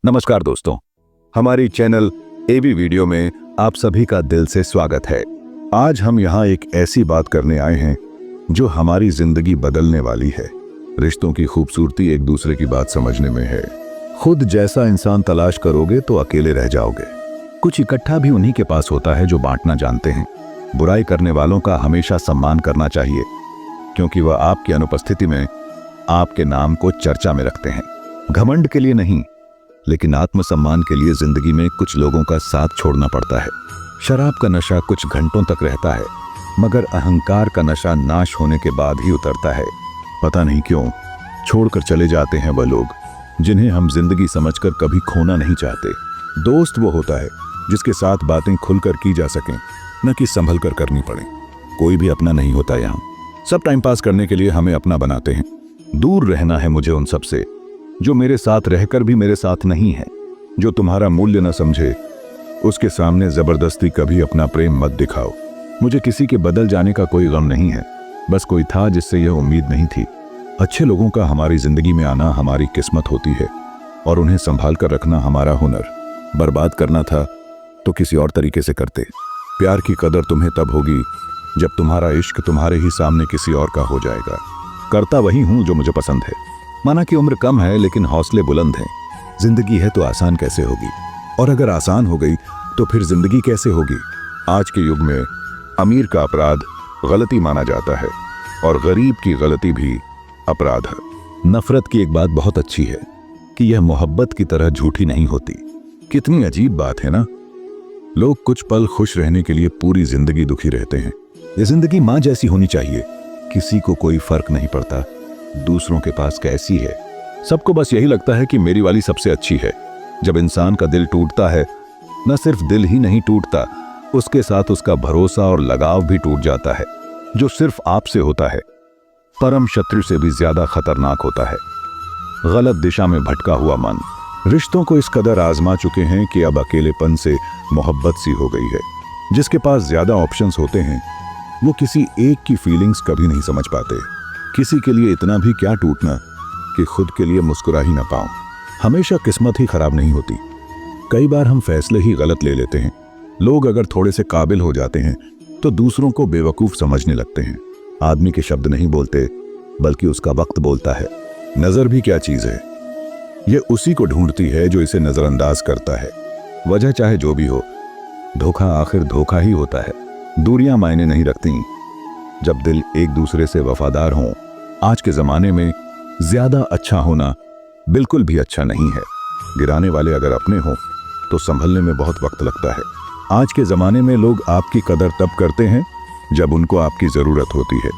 नमस्कार दोस्तों, हमारी चैनल एबी वीडियो में आप सभी का दिल से स्वागत है। आज हम यहाँ एक ऐसी बात करने आए हैं जो हमारी जिंदगी बदलने वाली है। रिश्तों की खूबसूरती एक दूसरे की बात समझने में है। खुद जैसा इंसान तलाश करोगे तो अकेले रह जाओगे। कुछ इकट्ठा भी उन्हीं के पास होता है जो बांटना जानते हैं। बुराई करने वालों का हमेशा सम्मान करना चाहिए, क्योंकि वह आपकी अनुपस्थिति में आपके नाम को चर्चा में रखते हैं। घमंड के लिए नहीं, लेकिन आत्मसम्मान के लिए जिंदगी में कुछ लोगों का साथ छोड़ना पड़ता है। शराब का नशा कुछ घंटों तक रहता है, मगर अहंकार का नशा नाश होने के बाद ही उतरता है। पता नहीं क्यों छोड़कर चले जाते हैं वह लोग जिन्हें हम जिंदगी समझकर कभी खोना नहीं चाहते। दोस्त वो होता है जिसके साथ बातें खुलकर की जा सकें, न कि संभल कर करनी पड़े। कोई भी अपना नहीं होता यहाँ। सब टाइम पास करने के लिए हमें अपना बनाते हैं। दूर रहना है मुझे उन सब से जो मेरे साथ रहकर भी मेरे साथ नहीं है। जो तुम्हारा मूल्य न समझे उसके सामने जबरदस्ती कभी अपना प्रेम मत दिखाओ। मुझे किसी के बदल जाने का कोई गम नहीं है, बस कोई था जिससे यह उम्मीद नहीं थी। अच्छे लोगों का हमारी जिंदगी में आना हमारी किस्मत होती है, और उन्हें संभाल कर रखना हमारा हुनर। बर्बाद करना था तो किसी और तरीके से करते। प्यार की कदर तुम्हें तब होगी जब तुम्हारा इश्क तुम्हारे ही सामने किसी और का हो जाएगा। करता वही हूं जो मुझे पसंद है। माना कि उम्र कम है लेकिन हौसले बुलंद हैं। जिंदगी है तो आसान कैसे होगी, और अगर आसान हो गई तो फिर जिंदगी कैसे होगी। आज के युग में अमीर का अपराध गलती माना जाता है, और गरीब की गलती भी अपराध है। नफरत की एक बात बहुत अच्छी है कि यह मोहब्बत की तरह झूठी नहीं होती। कितनी अजीब बात है ना। लोग कुछ पल खुश रहने के लिए पूरी जिंदगी दुखी रहते हैं। ये जिंदगी माँ जैसी होनी चाहिए। किसी को कोई फर्क नहीं पड़ता दूसरों के पास कैसी है। सबको बस यही लगता है कि मेरी वाली सबसे अच्छी है। जब इंसान का दिल टूटता है, न सिर्फ दिल ही नहीं टूटता, उसके साथ उसका भरोसा और लगाव भी टूट जाता है, जो सिर्फ आपसे होता है। परम शत्रु से भी ज्यादा खतरनाक होता है गलत दिशा में भटका हुआ मन। रिश्तों को इस कदर आजमा चुके हैं कि अब अकेलेपन से मोहब्बत सी हो गई है। जिसके पास ज्यादा ऑप्शंस होते हैं वो किसी एक की फीलिंग्स कभी नहीं समझ पाते। किसी के लिए इतना भी क्या टूटना कि खुद के लिए मुस्कुरा ही ना पाऊं। हमेशा किस्मत ही खराब नहीं होती। कई बार हम फैसले ही गलत ले लेते हैं। लोग अगर थोड़े से काबिल हो जाते हैं तो दूसरों को बेवकूफ समझने लगते हैं। आदमी के शब्द नहीं बोलते, बल्कि उसका वक्त बोलता है। नजर भी क्या चीज है, ये उसी को ढूंढती है जो इसे नजरअंदाज करता है। वजह चाहे जो भी हो, धोखा आखिर धोखा ही होता है। दूरियां मायने नहीं रखती जब दिल एक दूसरे से वफादार हों। आज के जमाने में ज्यादा अच्छा होना बिल्कुल भी अच्छा नहीं है। गिराने वाले अगर अपने हों तो संभलने में बहुत वक्त लगता है। आज के जमाने में लोग आपकी कदर तब करते हैं जब उनको आपकी जरूरत होती है।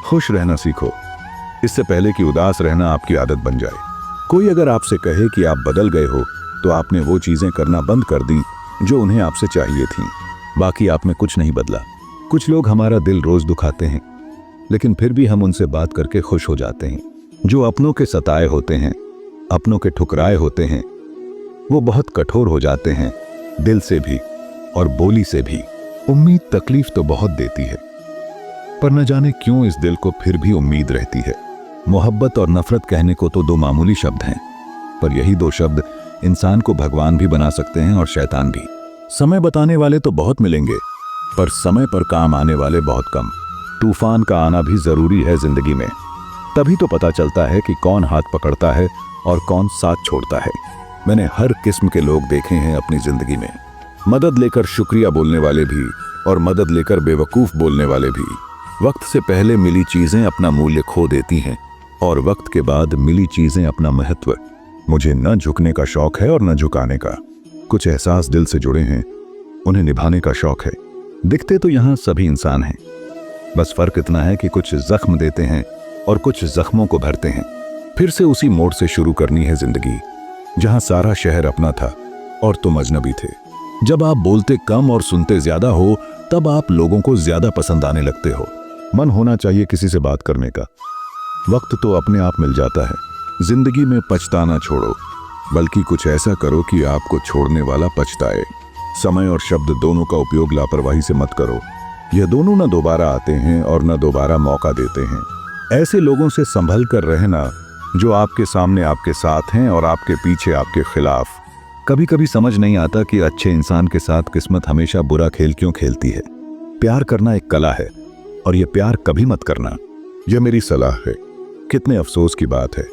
खुश रहना सीखो, इससे पहले कि उदास रहना आपकी आदत बन जाए। कोई अगर आपसे कहे कि आप बदल गए हो, तो आपने वो चीजें करना बंद कर दी जो उन्हें आपसे चाहिए थीं। बाकी आप में कुछ नहीं बदला। कुछ लोग हमारा दिल रोज दुखाते हैं, लेकिन फिर भी हम उनसे बात करके खुश हो जाते हैं। जो अपनों के सताए होते हैं, अपनों के ठुकराए होते हैं, वो बहुत कठोर हो जाते हैं, दिल से भी और बोली से भी। उम्मीद तकलीफ तो बहुत देती है, पर न जाने क्यों इस दिल को फिर भी उम्मीद रहती है। मोहब्बत और नफरत कहने को तो दो मामूली शब्द हैं, पर यही दो शब्द इंसान को भगवान भी बना सकते हैं और शैतान भी। समय बताने वाले तो बहुत मिलेंगे, पर समय पर काम आने वाले बहुत कम। तूफान का आना भी जरूरी है जिंदगी में, तभी तो पता चलता है कि कौन हाथ पकड़ता है और कौन साथ छोड़ता है। मैंने हर किस्म के लोग देखे हैं अपनी जिंदगी में। मदद लेकर शुक्रिया बोलने वाले भी, और मदद लेकर बेवकूफ बोलने वाले भी। वक्त से पहले मिली चीजें अपना मूल्य खो देती हैं, और वक्त के बाद मिली चीजें अपना महत्व। मुझे न झुकने का शौक है और न झुकाने का। कुछ एहसास दिल से जुड़े हैं, उन्हें निभाने का शौक है। दिखते तो यहाँ सभी इंसान हैं, बस फर्क इतना है कि कुछ जख्म देते हैं और कुछ जख्मों को भरते हैं। फिर से उसी मोड़ से शुरू करनी है जिंदगी, जहां सारा शहर अपना था और तुम अजनबी थे। जब आप बोलते कम और सुनते ज्यादा हो, तब आप लोगों को ज्यादा पसंद आने लगते हो। मन होना चाहिए किसी से बात करने का। वक्त तो अपने आप मिल जाता है। जिंदगी में पछताना छोड़ो, बल्कि कुछ ऐसा करो कि आपको छोड़ने वाला पछताए। समय और शब्द दोनों का उपयोग लापरवाही से मत करो। यह दोनों न दोबारा आते हैं और न दोबारा मौका देते हैं। ऐसे लोगों से संभल कर रहना जो आपके सामने आपके साथ हैं और आपके पीछे आपके खिलाफ। कभी कभी समझ नहीं आता कि अच्छे इंसान के साथ किस्मत हमेशा बुरा खेल क्यों खेलती है। प्यार करना एक कला है और यह प्यार कभी मत करना, यह मेरी सलाह है। कितने अफसोस की बात है,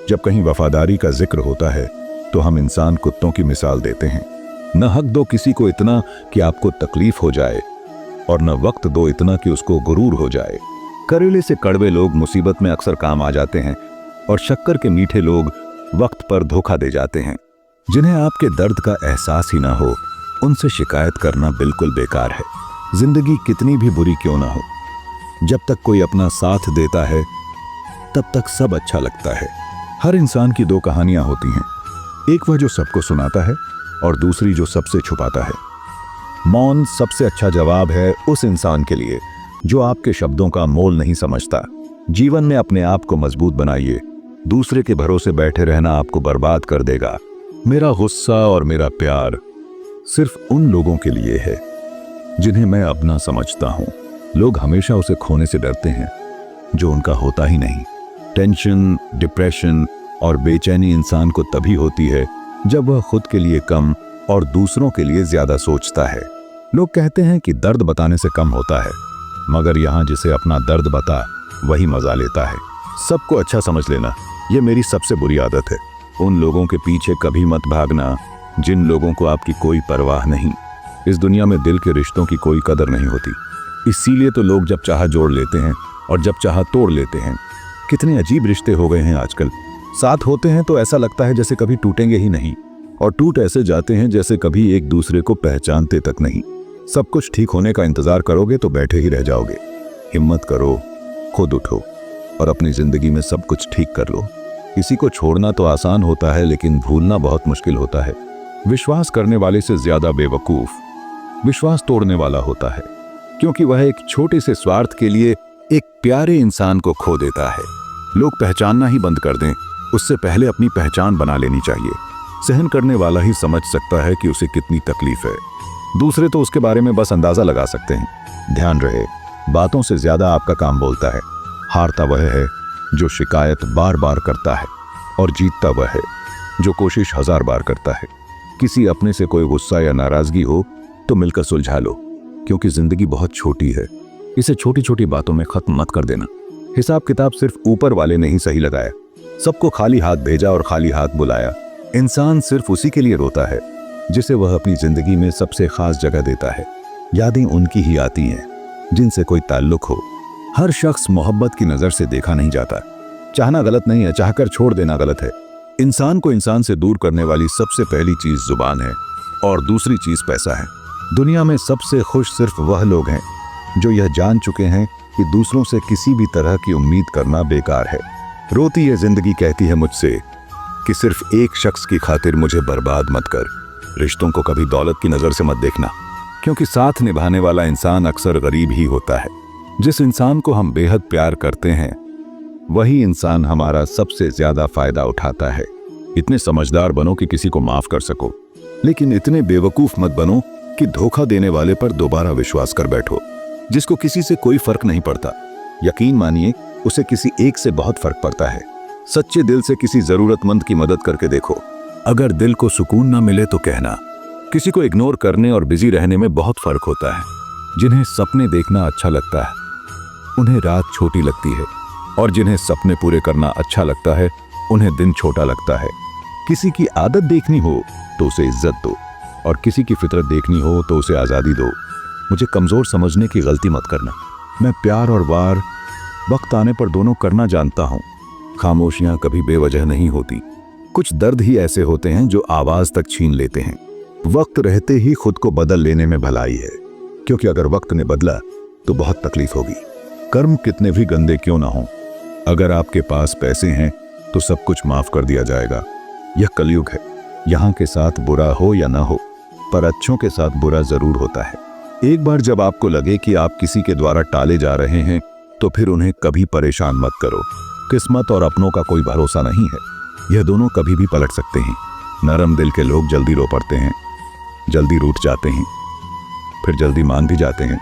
जब कहीं वफादारी का जिक्र होता है तो हम इंसान कुत्तों की मिसाल देते हैं। न हक दो किसी को इतना कि आपको तकलीफ हो जाए और न वक्त दो इतना कि उसको गुरूर हो जाए। करेले से कड़वे लोग मुसीबत में अक्सर काम आ जाते हैं और शक्कर के मीठे लोग वक्त पर धोखा दे जाते हैं। जिन्हें आपके दर्द का एहसास ही ना हो, उनसे शिकायत करना बिल्कुल बेकार है। जिंदगी कितनी भी बुरी क्यों ना हो, जब तक कोई अपना साथ देता है तब तक सब अच्छा लगता है। हर इंसान की दो कहानियां होती हैं, एक वह जो सबको सुनाता है और दूसरी जो सबसे छुपाता है। मौन सबसे अच्छा जवाब है उस इंसान के लिए जो आपके शब्दों का मोल नहीं समझता। जीवन में अपने आप को मजबूत बनाइए, दूसरे के भरोसे बैठे रहना आपको बर्बाद कर देगा। मेरा गुस्सा और मेरा प्यार सिर्फ उन लोगों के लिए है जिन्हें मैं अपना समझता हूं। लोग हमेशा उसे खोने से डरते हैं जो उनका होता ही नहीं। टेंशन, डिप्रेशन और बेचैनी इंसान को तभी होती है जब वह खुद के लिए कम और दूसरों के लिए ज्यादा सोचता है। लोग कहते हैं कि दर्द बताने से कम होता है, मगर यहां जिसे अपना दर्द बता वही मजा लेता है। सबको अच्छा समझ लेना यह मेरी सबसे बुरी आदत है। उन लोगों के पीछे कभी मत भागना जिन लोगों को आपकी कोई परवाह नहीं। इस दुनिया में दिल के रिश्तों की कोई कदर नहीं होती, इसीलिए तो लोग जब चाहा जोड़ लेते हैं और जब चाहा तोड़ लेते हैं। कितने अजीब रिश्ते हो गए हैं आजकल। साथ होते हैं तो ऐसा लगता है जैसे कभी टूटेंगे ही नहीं, और टूट ऐसे जाते हैं जैसे कभी एक दूसरे को पहचानते तक नहीं। सब कुछ ठीक होने का इंतजार करोगे तो बैठे ही रह जाओगे। हिम्मत करो, खुद उठो और अपनी जिंदगी में सब कुछ ठीक कर लो। किसी को छोड़ना तो आसान होता है, लेकिन भूलना बहुत मुश्किल होता है। विश्वास करने वाले से ज्यादा बेवकूफ विश्वास तोड़ने वाला होता है, क्योंकि वह एक छोटे से स्वार्थ के लिए एक प्यारे इंसान को खो देता है। लोग पहचानना ही बंद कर दें, उससे पहले अपनी पहचान बना लेनी चाहिए। सहन करने वाला ही समझ सकता है कि उसे कितनी तकलीफ है, दूसरे तो उसके बारे में बस अंदाजा लगा सकते हैं। ध्यान रहे, बातों से ज्यादा आपका काम बोलता है। हारता वह है जो शिकायत बार बार करता है, और जीतता वह है जो कोशिश 1000 बार करता है। किसी अपने से कोई गुस्सा या नाराजगी हो तो मिलकर सुलझा लो, क्योंकि जिंदगी बहुत छोटी है। इसे छोटी छोटी बातों में खत्म मत कर देना। हिसाब किताब सिर्फ ऊपर वाले ने ही सही लगाया। सबको खाली हाथ भेजा और खाली हाथ बुलाया। इंसान सिर्फ उसी के लिए रोता है जिसे वह अपनी जिंदगी में सबसे खास जगह देता है। यादें उनकी ही आती हैं जिनसे कोई ताल्लुक हो। हर शख्स मोहब्बत की नजर से देखा नहीं जाता। चाहना गलत नहीं है, चाहकर छोड़ देना गलत है। इंसान को इंसान से दूर करने वाली सबसे पहली चीज जुबान है और दूसरी चीज पैसा है। दुनिया में सबसे खुश सिर्फ वह लोग हैं जो यह जान चुके हैं कि दूसरों से किसी भी तरह की उम्मीद करना बेकार है। रोती है जिंदगी कहती है मुझसे कि सिर्फ एक शख्स की खातिर मुझे बर्बाद मत कर। रिश्तों को कभी दौलत की नजर से मत देखना, क्योंकि साथ निभाने वाला इंसान अक्सर गरीब ही होता है। जिस इंसान को हम बेहद प्यार करते हैं वही इंसान हमारा सबसे ज्यादा फायदा उठाता है। इतने समझदार बनो कि किसी को माफ कर सको, लेकिन इतने बेवकूफ मत बनो कि धोखा देने वाले पर दोबारा विश्वास कर बैठो। जिसको किसी से कोई फर्क नहीं पड़ता, यकीन मानिए उसे किसी एक से बहुत फर्क पड़ता है। सच्चे दिल से किसी जरूरतमंद की मदद करके देखो। अगर दिल को सुकून ना मिले तो कहना। किसी को इग्नोर करने और बिजी रहने में बहुत फर्क होता है। जिन्हें सपने देखना अच्छा लगता है उन्हें रात छोटी लगती है, और जिन्हें सपने पूरे करना अच्छा लगता है उन्हें दिन छोटा लगता है। किसी की आदत देखनी हो तो उसे इज्जत दो, और किसी की फितरत देखनी हो तो उसे आज़ादी दो। मुझे कमज़ोर समझने की गलती मत करना। मैं प्यार और वार वक्त आने पर दोनों करना जानता हूँ। खामोशियाँ कभी बेवजह नहीं होती। कुछ दर्द ही ऐसे होते हैं जो आवाज़ तक छीन लेते हैं। वक्त रहते ही खुद को बदल लेने में भलाई है, क्योंकि अगर वक्त ने बदला तो बहुत तकलीफ होगी। कर्म कितने भी गंदे क्यों ना हों, अगर आपके पास पैसे हैं तो सब कुछ माफ कर दिया जाएगा। यह कलयुग है, यहाँ के साथ बुरा हो या ना हो, पर अच्छों के साथ बुरा जरूर होता है। एक बार जब आपको लगे कि आप किसी के द्वारा टाले जा रहे हैं तो फिर उन्हें कभी परेशान मत करो। किस्मत और अपनों का कोई भरोसा नहीं है, यह दोनों कभी भी पलट सकते हैं। नरम दिल के लोग जल्दी रो पड़ते हैं, जल्दी रूठ जाते हैं, फिर जल्दी मान भी जाते हैं।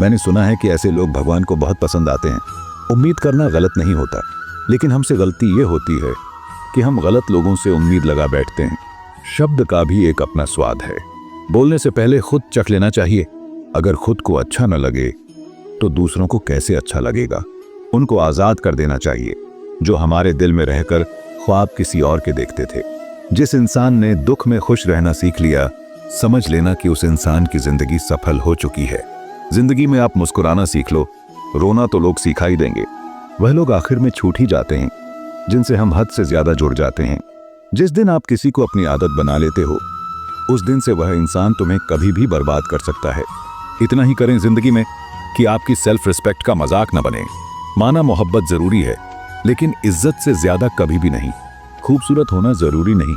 मैंने सुना है कि ऐसे लोग भगवान को बहुत पसंद आते हैं। उम्मीद करना गलत नहीं होता, लेकिन हमसे गलती ये होती है कि हम गलत लोगों से उम्मीद लगा बैठते हैं। शब्द का भी एक अपना स्वाद है। बोलने से पहले खुद चख लेना चाहिए। अगर खुद को अच्छा न लगे तो दूसरों को कैसे अच्छा लगेगा। उनको आजाद कर देना चाहिए जो हमारे दिल में रहकर ख्वाब किसी और के देखते थे। जिस इंसान ने दुख में खुश रहना सीख लिया, समझ लेना कि उस इंसान की जिंदगी सफल हो चुकी है। जिंदगी में आप मुस्कुराना सीख लो, रोना तो लोग सिखा ही देंगे। वह लोग आखिर में छूट ही जाते हैं जिनसे हम हद से ज्यादा जुड़ जाते हैं। जिस दिन आप किसी को अपनी आदत बना लेते हो, उस दिन से वह इंसान तुम्हें कभी भी बर्बाद कर सकता है। इतना ही करें जिंदगी में कि आपकी सेल्फ रिस्पेक्ट का मजाक न बने। माना मोहब्बत जरूरी है, लेकिन इज्जत से ज्यादा कभी भी नहीं। खूबसूरत होना जरूरी नहीं,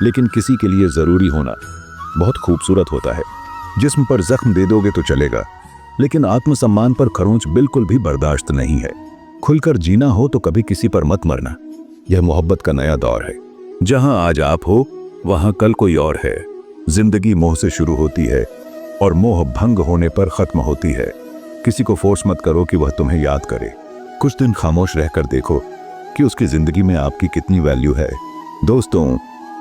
लेकिन किसी के लिए जरूरी होना बहुत खूबसूरत होता है। जिस्म पर जख्म दे दोगे तो चलेगा, लेकिन आत्मसम्मान पर खरोंच बिल्कुल भी बर्दाश्त नहीं है। खुलकर जीना हो तो कभी किसी पर मत मरना। यह मोहब्बत का नया दौर है। जहां आज आप हो, वहां कल कोई और है। जिंदगी मोह से शुरू होती है और मोह भंग होने पर खत्म होती है। किसी को फोर्स मत करो कि वह तुम्हें याद करे। कुछ दिन खामोश रहकर देखो कि उसकी जिंदगी में आपकी कितनी वैल्यू है। दोस्तों,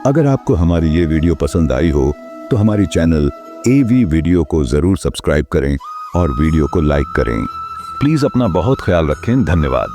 अगर आपको हमारी ये वीडियो पसंद आई हो तो हमारी चैनल AV वीडियो को जरूर सब्सक्राइब करें और वीडियो को लाइक करें। प्लीज अपना बहुत ख्याल रखें। धन्यवाद।